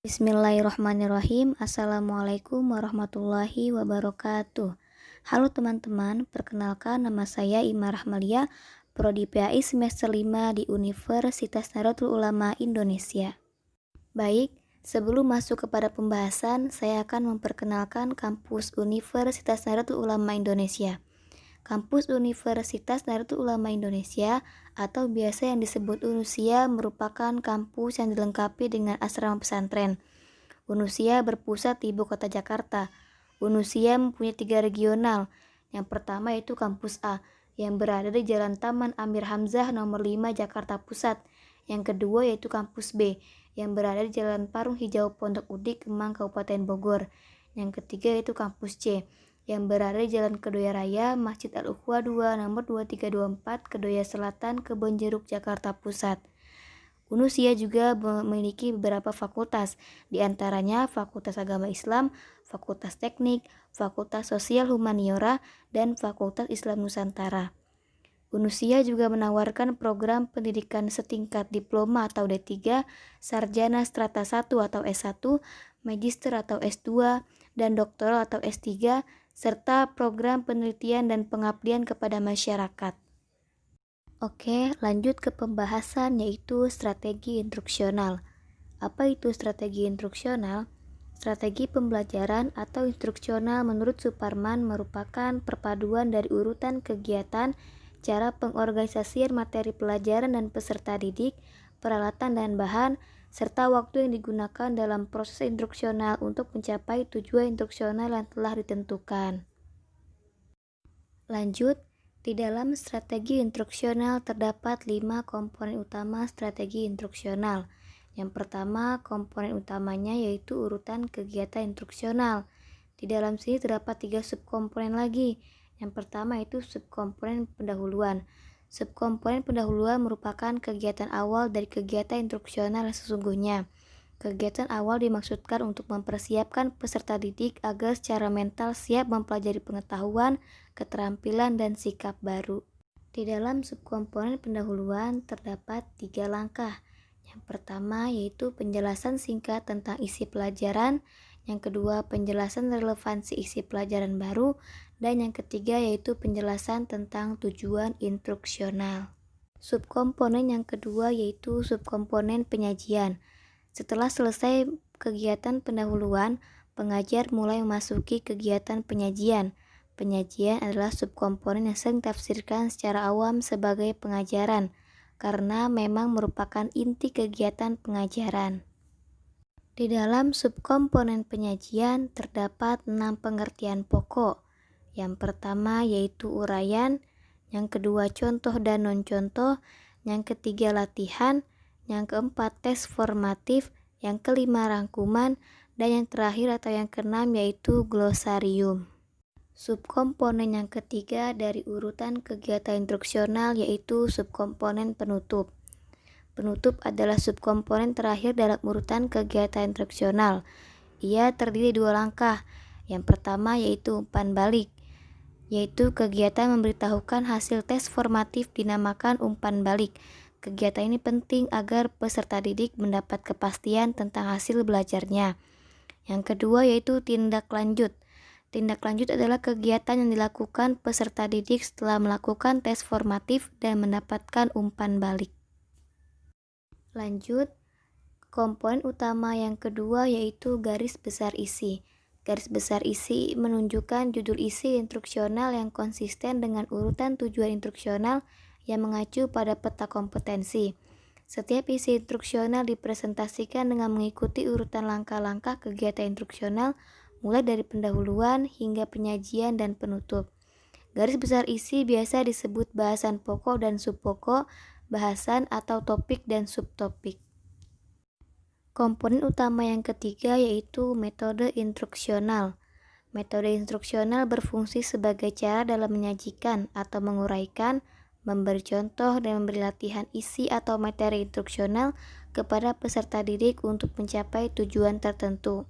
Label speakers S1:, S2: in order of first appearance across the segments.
S1: Bismillahirrahmanirrahim. Assalamualaikum warahmatullahi wabarakatuh. Halo teman-teman, perkenalkan nama saya Ima Rahmalia, Prodi PAI semester 5 di Universitas Nahdlatul Ulama Indonesia. Baik, sebelum masuk kepada pembahasan, saya akan memperkenalkan kampus Universitas Nahdlatul Ulama Indonesia. Kampus Universitas Nahdlatul Ulama Indonesia atau biasa yang disebut UNUSIA merupakan kampus yang dilengkapi dengan asrama pesantren. UNUSIA berpusat di Ibu Kota Jakarta. UNUSIA mempunyai 3 regional. Yang pertama yaitu Kampus A yang berada di Jalan Taman Amir Hamzah nomor 5 Jakarta Pusat. Yang kedua yaitu Kampus B yang berada di Jalan Parung Hijau Pondok Udik Kemang Kabupaten Bogor. Yang ketiga yaitu Kampus C yang berada di Jalan Kedoya Raya, Masjid Al-Ukhwah 2, nomor 2324, Kedoya Selatan, Kebonjeruk, Jakarta Pusat. UNUSIA juga memiliki beberapa fakultas, di antaranya Fakultas Agama Islam, Fakultas Teknik, Fakultas Sosial Humaniora, dan Fakultas Islam Nusantara. UNUSIA juga menawarkan program pendidikan setingkat diploma atau D3, sarjana strata 1 atau S1, magister atau S2, dan doktoral atau S3, serta program penelitian dan pengabdian kepada masyarakat. Oke, lanjut ke pembahasan yaitu strategi instruksional. Apa itu strategi instruksional? Strategi pembelajaran atau instruksional menurut Suparman merupakan perpaduan dari urutan kegiatan, cara pengorganisasian materi pelajaran dan peserta didik, peralatan dan bahan, serta waktu yang digunakan dalam proses instruksional untuk mencapai tujuan instruksional yang telah ditentukan. Lanjut, di dalam strategi instruksional terdapat 5 komponen utama strategi instruksional. Yang pertama, komponen utamanya yaitu urutan kegiatan instruksional. Di dalam sini terdapat 3 subkomponen lagi. Yang pertama itu subkomponen pendahuluan. Subkomponen pendahuluan merupakan kegiatan awal dari kegiatan instruksional yang sesungguhnya. Kegiatan awal dimaksudkan untuk mempersiapkan peserta didik agar secara mental siap mempelajari pengetahuan, keterampilan, dan sikap baru. Di dalam subkomponen pendahuluan terdapat 3 langkah. Yang pertama yaitu penjelasan singkat tentang isi pelajaran, yang kedua penjelasan relevansi isi pelajaran baru, dan yang ketiga yaitu penjelasan tentang tujuan instruksional. Subkomponen yang kedua yaitu subkomponen penyajian. Setelah selesai kegiatan pendahuluan, pengajar mulai memasuki kegiatan penyajian. Penyajian adalah subkomponen yang sering ditafsirkan secara awam sebagai pengajaran, karena memang merupakan inti kegiatan pengajaran. Di dalam subkomponen penyajian terdapat 6 pengertian pokok. Yang pertama yaitu uraian, yang kedua contoh dan non-contoh, yang ketiga latihan, yang keempat tes formatif, yang kelima rangkuman, dan yang terakhir atau yang keenam yaitu glosarium. Subkomponen yang ketiga dari urutan kegiatan instruksional yaitu subkomponen penutup. Penutup adalah subkomponen terakhir dalam urutan kegiatan instruksional. Ia terdiri 2 langkah. Yang pertama yaitu umpan balik, yaitu kegiatan memberitahukan hasil tes formatif dinamakan umpan balik. Kegiatan ini penting agar peserta didik mendapat kepastian tentang hasil belajarnya. Yang kedua yaitu tindak lanjut. Tindak lanjut adalah kegiatan yang dilakukan peserta didik setelah melakukan tes formatif dan mendapatkan umpan balik. Lanjut, komponen utama yang kedua yaitu garis besar isi. Garis besar isi menunjukkan judul isi instruksional yang konsisten dengan urutan tujuan instruksional yang mengacu pada peta kompetensi. Setiap isi instruksional dipresentasikan dengan mengikuti urutan langkah-langkah kegiatan instruksional mulai dari pendahuluan hingga penyajian dan penutup. Garis besar isi biasa disebut bahasan pokok dan subpokok, bahasan atau topik dan subtopik. Komponen utama yang ketiga yaitu metode instruksional. Metode instruksional berfungsi sebagai cara dalam menyajikan atau menguraikan, memberi contoh dan memberi latihan isi atau materi instruksional kepada peserta didik untuk mencapai tujuan tertentu.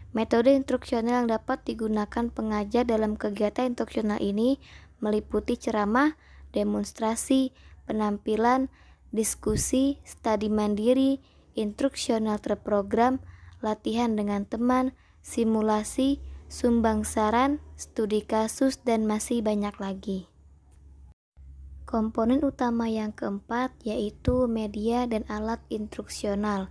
S1: Metode instruksional yang dapat digunakan pengajar dalam kegiatan instruksional ini meliputi ceramah, demonstrasi, penampilan, diskusi, studi mandiri, instruksional terprogram, latihan dengan teman, simulasi, sumbang saran, studi kasus, dan masih banyak lagi. Komponen utama yang keempat yaitu media dan alat instruksional.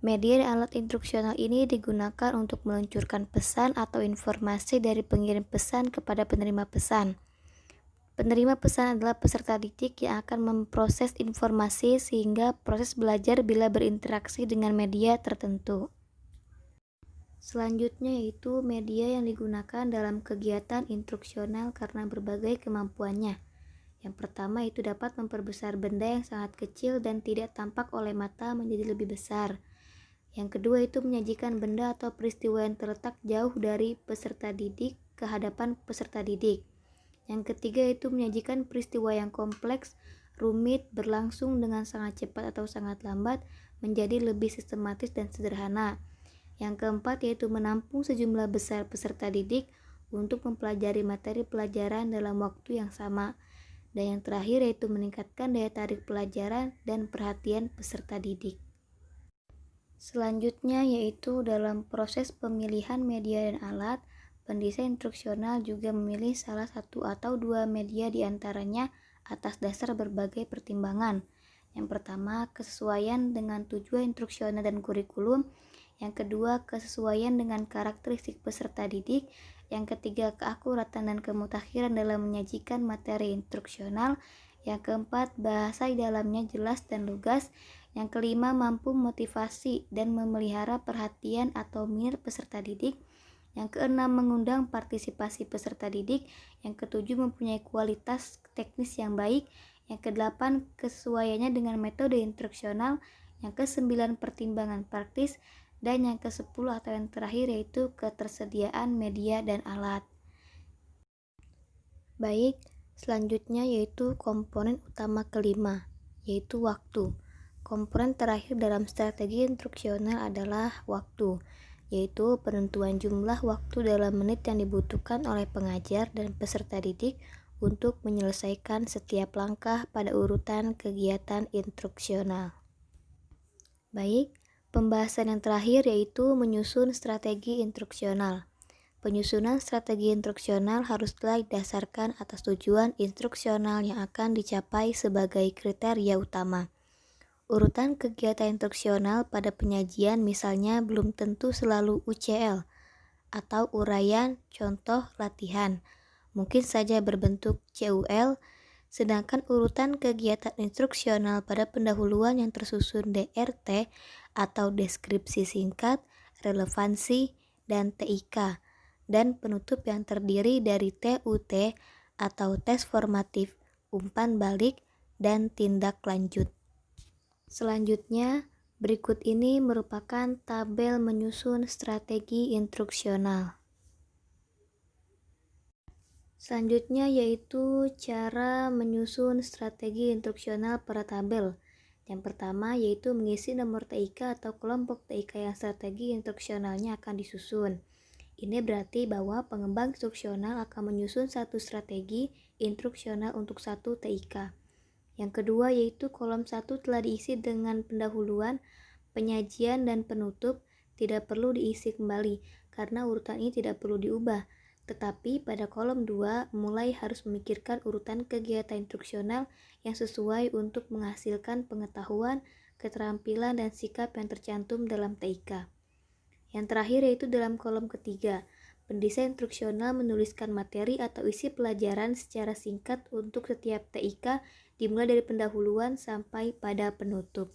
S1: Media dan alat instruksional ini digunakan untuk meluncurkan pesan atau informasi dari pengirim pesan kepada penerima pesan. Penerima pesan adalah peserta didik yang akan memproses informasi sehingga proses belajar bila berinteraksi dengan media tertentu. Selanjutnya yaitu media yang digunakan dalam kegiatan instruksional karena berbagai kemampuannya. Yang pertama itu dapat memperbesar benda yang sangat kecil dan tidak tampak oleh mata menjadi lebih besar. Yang kedua itu menyajikan benda atau peristiwa yang terletak jauh dari peserta didik ke hadapan peserta didik. Yang ketiga itu menyajikan peristiwa yang kompleks, rumit, berlangsung dengan sangat cepat atau sangat lambat menjadi lebih sistematis dan sederhana. Yang keempat yaitu menampung sejumlah besar peserta didik untuk mempelajari materi pelajaran dalam waktu yang sama. Dan yang terakhir yaitu meningkatkan daya tarik pelajaran dan perhatian peserta didik. Selanjutnya yaitu dalam proses pemilihan media dan alat, pendesain instruksional juga memilih salah satu atau dua media di antaranya atas dasar berbagai pertimbangan. Yang pertama, kesesuaian dengan tujuan instruksional dan kurikulum. Yang kedua, kesesuaian dengan karakteristik peserta didik. Yang ketiga, keakuratan dan kemutakhiran dalam menyajikan materi instruksional. Yang keempat, bahasa di dalamnya jelas dan lugas. Yang kelima, mampu motivasi dan memelihara perhatian atau minat peserta didik. Yang keenam, mengundang partisipasi peserta didik. Yang ketujuh, mempunyai kualitas teknis yang baik. Yang kedelapan, kesesuaiannya dengan metode instruksional. Yang kesembilan, pertimbangan praktis. Dan yang ke-10 atau yang terakhir yaitu ketersediaan media dan alat. Baik, selanjutnya yaitu komponen utama kelima, yaitu waktu. Komponen terakhir dalam strategi instruksional adalah waktu, yaitu penentuan jumlah waktu dalam menit yang dibutuhkan oleh pengajar dan peserta didik untuk menyelesaikan setiap langkah pada urutan kegiatan instruksional. Baik, pembahasan yang terakhir yaitu menyusun strategi instruksional. Penyusunan strategi instruksional haruslah didasarkan atas tujuan instruksional yang akan dicapai sebagai kriteria utama. Urutan kegiatan instruksional pada penyajian misalnya belum tentu selalu UCL atau uraian contoh latihan. Mungkin saja berbentuk CUL, sedangkan urutan kegiatan instruksional pada pendahuluan yang tersusun DRT atau deskripsi singkat, relevansi, dan TIK, dan penutup yang terdiri dari TUT atau tes formatif, umpan balik, dan tindak lanjut. Selanjutnya, berikut ini merupakan tabel menyusun strategi instruksional. Selanjutnya yaitu cara menyusun strategi instruksional pada tabel. Yang pertama yaitu mengisi nomor TIK atau kelompok TIK yang strategi instruksionalnya akan disusun. Ini berarti bahwa pengembang instruksional akan menyusun satu strategi instruksional untuk satu TIK. Yang kedua yaitu kolom 1 telah diisi dengan pendahuluan, penyajian, dan penutup, tidak perlu diisi kembali karena urutan ini tidak perlu diubah. Tetapi pada kolom 2 mulai harus memikirkan urutan kegiatan instruksional yang sesuai untuk menghasilkan pengetahuan, keterampilan, dan sikap yang tercantum dalam TIK. Yang terakhir yaitu dalam kolom ketiga, pendesain instruksional menuliskan materi atau isi pelajaran secara singkat untuk setiap TIK dimulai dari pendahuluan sampai pada penutup.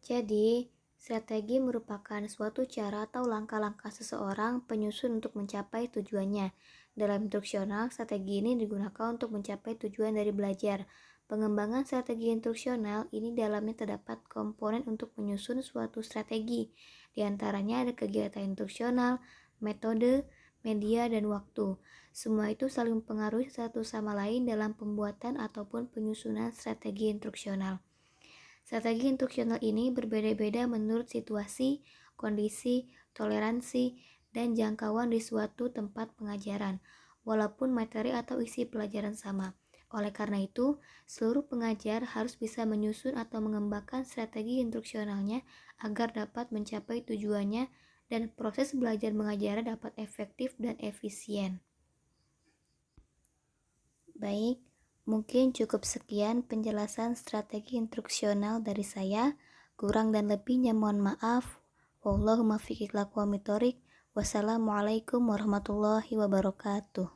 S1: Jadi, strategi merupakan suatu cara atau langkah-langkah seseorang penyusun untuk mencapai tujuannya. Dalam instruksional, strategi ini digunakan untuk mencapai tujuan dari belajar. Pengembangan strategi instruksional ini dalamnya terdapat komponen untuk menyusun suatu strategi. Di antaranya ada kegiatan instruksional, metode, media, dan waktu. Semua itu saling mempengaruhi satu sama lain dalam pembuatan ataupun penyusunan strategi instruksional. Strategi instruksional ini berbeda-beda menurut situasi, kondisi, toleransi, dan jangkauan di suatu tempat pengajaran, walaupun materi atau isi pelajaran sama. Oleh karena itu, seluruh pengajar harus bisa menyusun atau mengembangkan strategi instruksionalnya agar dapat mencapai tujuannya dan proses belajar mengajarnya dapat efektif dan efisien. Baik, mungkin cukup sekian penjelasan strategi instruksional dari saya. Kurang dan lebihnya mohon maaf. Wallahumma fiqh. Wassalamualaikum warahmatullahi wabarakatuh.